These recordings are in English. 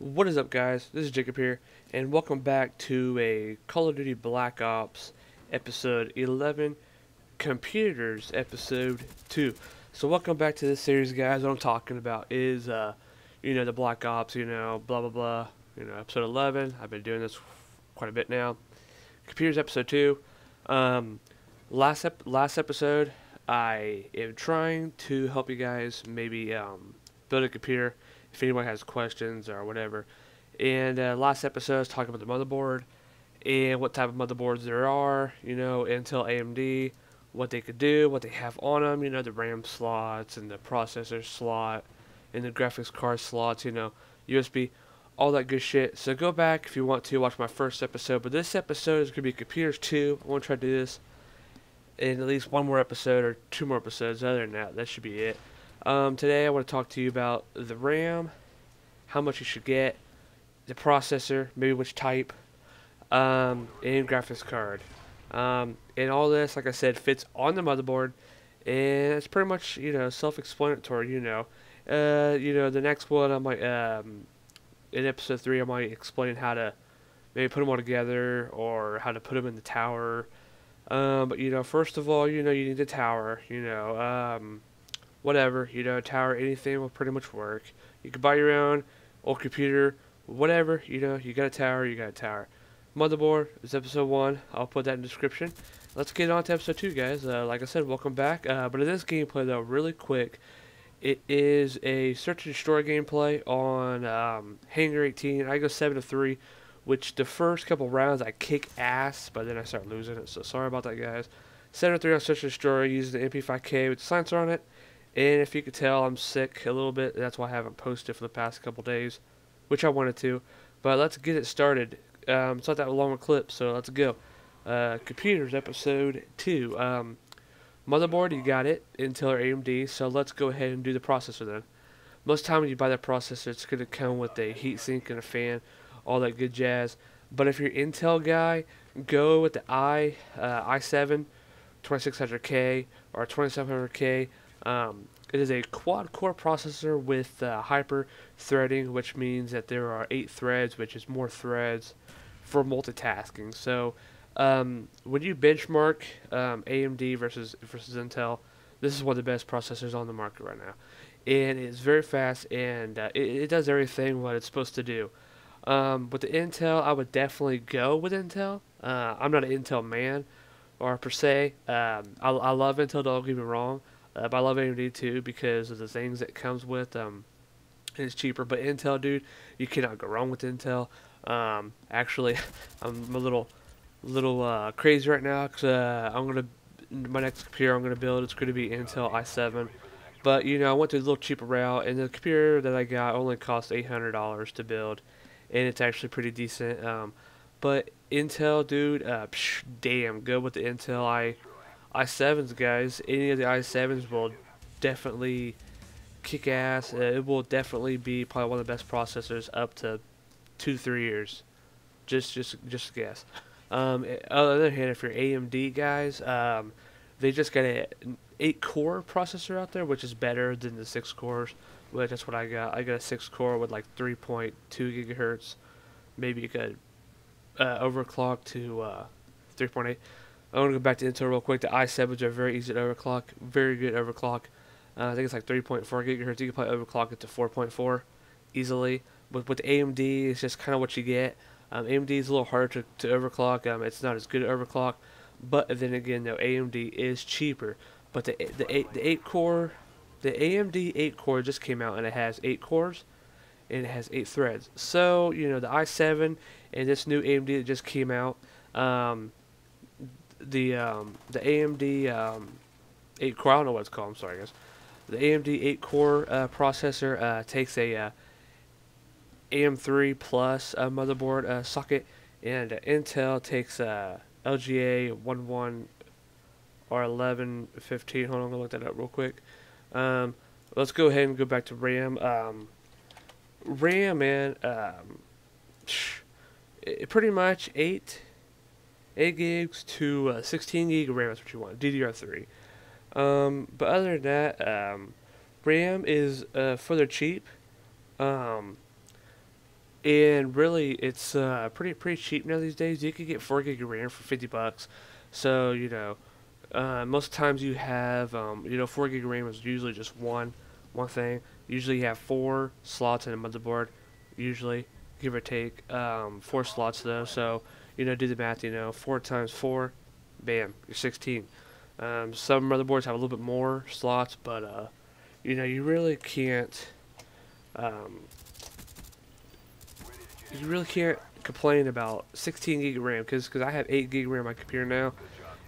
What is up, guys? This is Jacob here, and welcome back to a Call of Duty Black Ops episode 11, Computers episode 2. So welcome back to this series, guys. What I'm talking about is, the Black Ops, blah blah blah, episode 11. I've been doing this quite a bit now. Computers episode 2. Um, last episode, I am trying to help you guys maybe build a computer if anyone has questions or whatever. And last episode, I was talking about the motherboard and what type of motherboards there are, Intel, AMD, what they could do, what they have on them, the RAM slots and the processor slot and the graphics card slots, USB, all that good shit. So go back if you want to watch my first episode. But this episode is going to be Computers 2. I want to try to do this in at least one more episode or two more episodes. Other than that, that should be it. Today I want to talk to you about the RAM, how much you should get, the processor, maybe which type, and graphics card. And all this, like I said, fits on the motherboard, and it's pretty much self-explanatory. The next one I might in episode 3 I might explain how to maybe put them all together or how to put them in the tower. But first of all, you need the tower. Whatever, tower, anything will pretty much work. You can buy your own old computer, whatever, you got a tower, you got a tower. Motherboard is episode 1. I'll put that in the description. Let's get on to episode 2, guys. Like I said, welcome back. But in this gameplay, though, really quick, it is a search and destroy gameplay on Hangar 18. I go 7-3, which the first couple rounds I kick ass, but then I start losing it, so sorry about that, guys. 7-3 on search and destroy using the MP5K with the silencer on it. And if you could tell, I'm sick a little bit. That's why I haven't posted for the past couple days, which I wanted to. But let's get it started. It's not that long a clip, so let's go. Computers, episode 2. Motherboard, you got it. Intel or AMD. So let's go ahead and do the processor then. Most time when you buy that processor, it's going to come with a heatsink and a fan, all that good jazz. But if you're an Intel guy, go with the i7 2600K or 2700K. It is a quad-core processor with hyper threading, which means that there are 8 threads, which is more threads for multitasking. So when you benchmark AMD versus Intel, this is one of the best processors on the market right now. And it's very fast, and it does everything what it's supposed to do. With the Intel, I would definitely go with Intel. I'm not an Intel man, or per se. I love Intel, don't get me wrong. But I love AMD too because of the things it comes with. It's cheaper, but Intel, dude, you cannot go wrong with Intel. Actually, I'm a little crazy right now because my next computer I'm gonna build. It's gonna be Intel i7. But I went to a little cheaper route, and the computer that I got only cost $800 to build, and it's actually pretty decent. But Intel, dude, damn good with the Intel i7s, guys. Any of the i7s will definitely kick ass. It will definitely be probably one of the best processors up to 2-3 years. Just a guess. On the other hand, if you're AMD guys, they just got an 8-core processor out there, which is better than the 6 cores. Which that's what I got. I got a 6 core with like 3.2 gigahertz. Maybe you could overclock to 3.8. I want to go back to Intel real quick. The i7s are very easy to overclock. Very good overclock. I think it's like 3.4 gigahertz. You can probably overclock it to 4.4 easily. But with AMD, it's just kind of what you get. AMD is a little harder to overclock. It's not as good at overclock. But then again, though, AMD is cheaper. But the 8 core, the AMD 8 core just came out, and it has 8 cores and it has 8 threads. So the i7 and this new AMD that just came out. The AMD 8 core, I don't know what it's called, I'm sorry guys. The AMD 8 core processor takes a AM3 plus motherboard socket, and Intel takes LGA 11 or 1115. Hold on, I'm gonna look that up real quick. Let's go ahead and go back to RAM. RAM, man, pretty much 8 gigs to 16 gig of RAM is what you want, DDR3. But other than that, RAM is further cheap. And really, it's pretty cheap now these days. You can get 4 gig of RAM for $50. So most times you have 4 gig of RAM is usually just one thing. Usually you have 4 slots in a motherboard. Usually, give or take, 4 slots though. So do the math. 4 times 4, bam, you're 16. Some motherboards have a little bit more slots, but you really can't. Um, you really can't complain about 16 gig of RAM because I have 8 gig RAM on my computer now.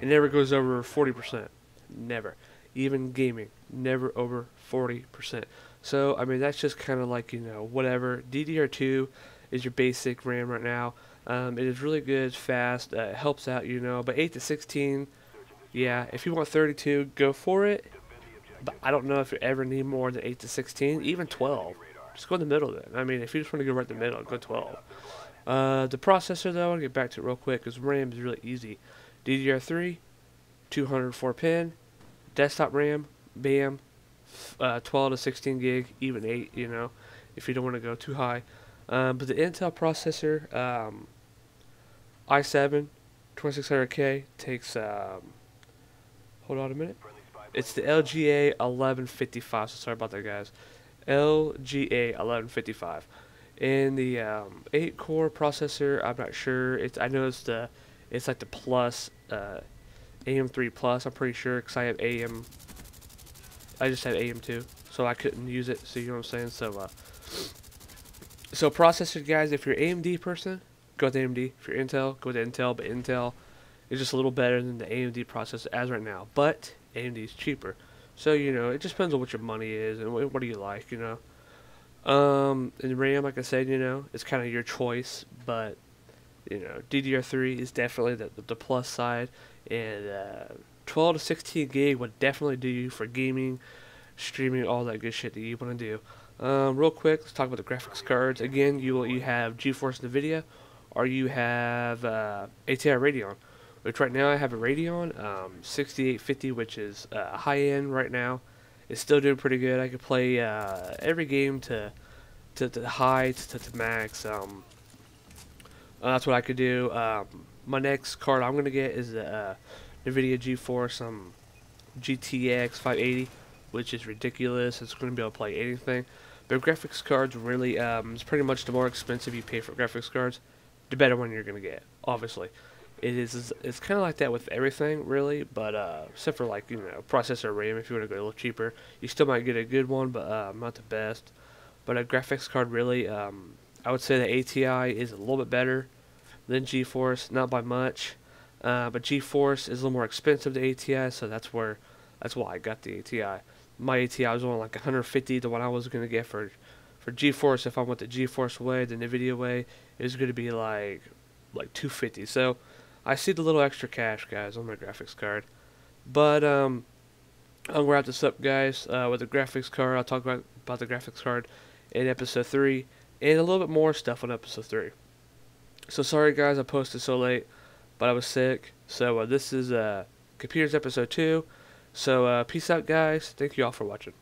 It never goes over 40%. Never. Even gaming, never over 40%. So I mean that's just kind of like whatever. DDR2 is your basic RAM right now. It is really good, it's fast, it helps out, But 8 to 16, yeah. If you want 32, go for it. But I don't know if you ever need more than 8 to 16, even 12. Just go in the middle then. I mean, if you just want to go right in the middle, go 12. The processor, though, I'll get back to it real quick because RAM is really easy. DDR3, 204 pin, desktop RAM, bam, 12 to 16 gig, even 8, if you don't want to go too high. But the Intel processor, i7 2600K takes, hold on a minute. It's the LGA 1155, so sorry about that, guys. LGA 1155. And the 8-core processor, I'm not sure. I know it's like the plus AM3 plus. I'm pretty sure because I have AM. I just have AM2, so I couldn't use it. So you know what I'm saying. So processor, guys. If you're AMD person, go with AMD. If you're Intel, go with Intel. But Intel is just a little better than the AMD processor as right now. But AMD is cheaper. So it just depends on what your money is and what do you like. And RAM, like I said, it's kind of your choice, but DDR3 is definitely the plus side, and 12 to 16 gig would definitely do you for gaming, streaming, all that good shit that you want to do. Real quick, let's talk about the graphics cards. Again, you have GeForce NVIDIA, or you have ATI Radeon. Which right now I have a Radeon 6850, which is high end right now. It's still doing pretty good. I could play every game to high to max. That's what I could do. My next card I'm gonna get is the NVIDIA GeForce GTX 580, which is ridiculous. It's gonna be able to play anything. But graphics cards really, it's pretty much the more expensive you pay for graphics cards, the better one you're gonna get. Obviously. It's kind of like that with everything, really, but except for like processor RAM. If you want to go a little cheaper, you still might get a good one, but not the best. But a graphics card, really, I would say the ATI is a little bit better than GeForce, not by much. But GeForce is a little more expensive than ATI, so that's why I got the ATI. My ATI was only like 150 to what I was gonna get for GeForce. If I went the GeForce way, the NVIDIA way, it was gonna be like 250. So I see the little extra cash, guys, on my graphics card. But I'm gonna wrap this up, guys, with the graphics card. I'll talk about the graphics card in episode 3, and a little bit more stuff on episode 3. So sorry, guys, I posted so late, but I was sick. So this is Computers episode 2. So peace out, guys. Thank you all for watching.